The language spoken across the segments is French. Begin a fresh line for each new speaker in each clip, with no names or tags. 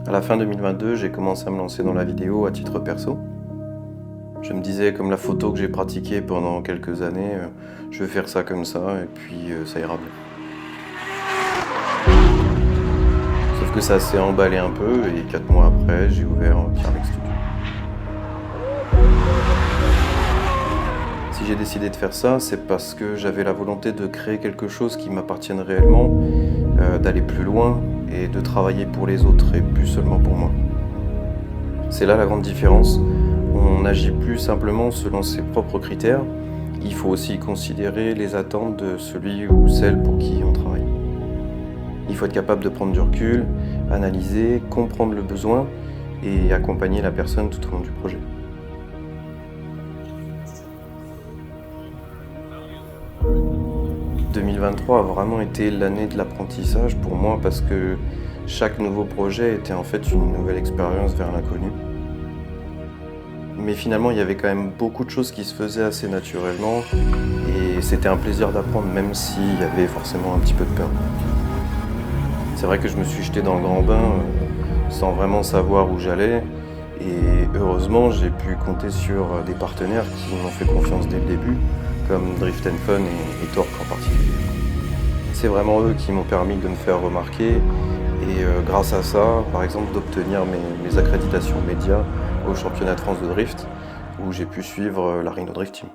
À la fin 2022, j'ai commencé à me lancer dans la vidéo à titre perso. Je me disais, comme la photo que j'ai pratiquée pendant quelques années, je vais faire ça comme ça et puis ça ira bien. Sauf que ça s'est emballé un peu et 4 mois après, j'ai ouvert Pierre Studio. Si j'ai décidé de faire ça, c'est parce que j'avais la volonté de créer quelque chose qui m'appartienne réellement, d'aller plus loin et de travailler pour les autres et plus seulement pour moi. C'est là la grande différence. On n'agit plus simplement selon ses propres critères, il faut aussi considérer les attentes de celui ou celle pour qui on travaille. Il faut être capable de prendre du recul, analyser, comprendre le besoin et accompagner la personne tout au long du projet. « 2023 a vraiment été l'année de l'apprentissage pour moi parce que chaque nouveau projet était en fait une nouvelle expérience vers l'inconnu. Mais finalement, il y avait quand même beaucoup de choses qui se faisaient assez naturellement et c'était un plaisir d'apprendre même s'il y avait forcément un petit peu de peur. C'est vrai que je me suis jeté dans le grand bain sans vraiment savoir où j'allais et heureusement, j'ai pu compter sur des partenaires qui m'ont fait confiance dès le début, comme Drift & Fun et Torque en particulier. C'est vraiment eux qui m'ont permis de me faire remarquer et grâce à ça, par exemple, d'obtenir mes accréditations médias au championnat de France de drift, où j'ai pu suivre la Rhino Drift Team.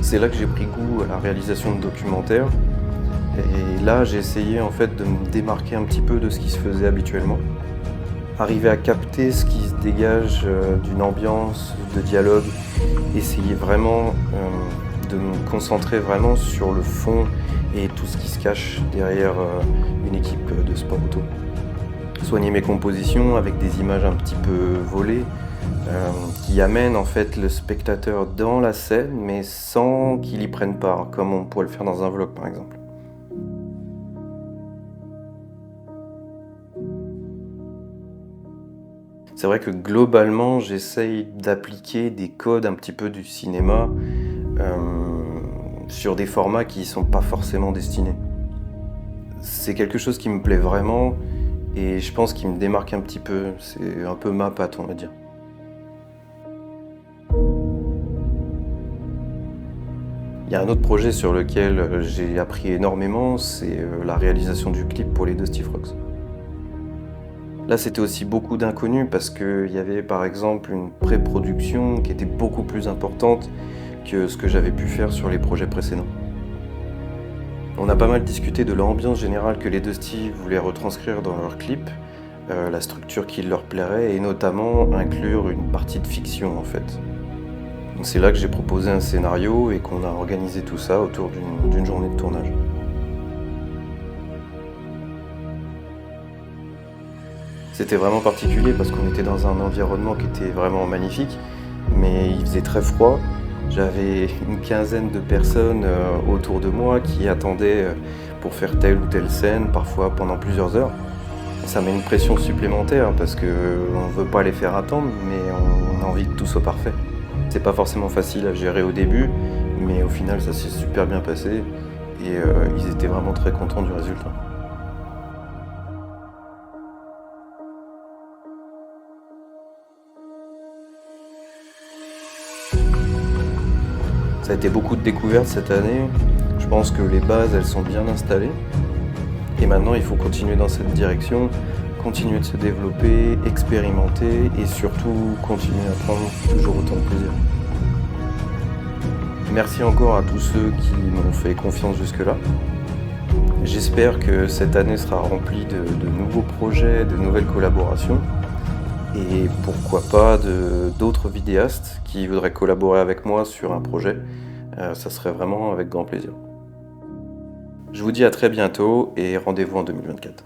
C'est là que j'ai pris goût à la réalisation de documentaires. Et là, j'ai essayé en fait de me démarquer un petit peu de ce qui se faisait habituellement. Arriver à capter ce qui se dégage d'une ambiance, de dialogue, essayer vraiment de me concentrer vraiment sur le fond et tout ce qui se cache derrière une équipe de sport auto. Soigner mes compositions avec des images un petit peu volées qui amènent en fait le spectateur dans la scène mais sans qu'il y prenne part, comme on pourrait le faire dans un vlog par exemple. C'est vrai que globalement, j'essaye d'appliquer des codes un petit peu du cinéma sur des formats qui ne sont pas forcément destinés. C'est quelque chose qui me plaît vraiment et je pense qu'il me démarque un petit peu. C'est un peu ma patte, on va dire. Il y a un autre projet sur lequel j'ai appris énormément, c'est la réalisation du clip pour les Dusty Frogs. Là, c'était aussi beaucoup d'inconnus parce qu'il y avait par exemple une pré-production qui était beaucoup plus importante que ce que j'avais pu faire sur les projets précédents. On a pas mal discuté de l'ambiance générale que les Dusty voulaient retranscrire dans leur clip, la structure qui leur plairait et notamment inclure une partie de fiction en fait. Donc c'est là que j'ai proposé un scénario et qu'on a organisé tout ça autour d'une journée de tournage. C'était vraiment particulier parce qu'on était dans un environnement qui était vraiment magnifique, mais il faisait très froid. J'avais une quinzaine de personnes autour de moi qui attendaient pour faire telle ou telle scène, parfois pendant plusieurs heures. Ça met une pression supplémentaire parce qu'on ne veut pas les faire attendre, mais on a envie que tout soit parfait. C'est pas forcément facile à gérer au début, mais au final ça s'est super bien passé et ils étaient vraiment très contents du résultat. Ça a été beaucoup de découvertes cette année. Je pense que les bases, elles sont bien installées. Et maintenant, il faut continuer dans cette direction, continuer de se développer, expérimenter et surtout continuer à prendre toujours autant de plaisir. Merci encore à tous ceux qui m'ont fait confiance jusque-là. J'espère que cette année sera remplie de nouveaux projets, de nouvelles collaborations. Et pourquoi pas d'autres vidéastes qui voudraient collaborer avec moi sur un projet. Ça serait vraiment avec grand plaisir. Je vous dis à très bientôt et rendez-vous en 2024.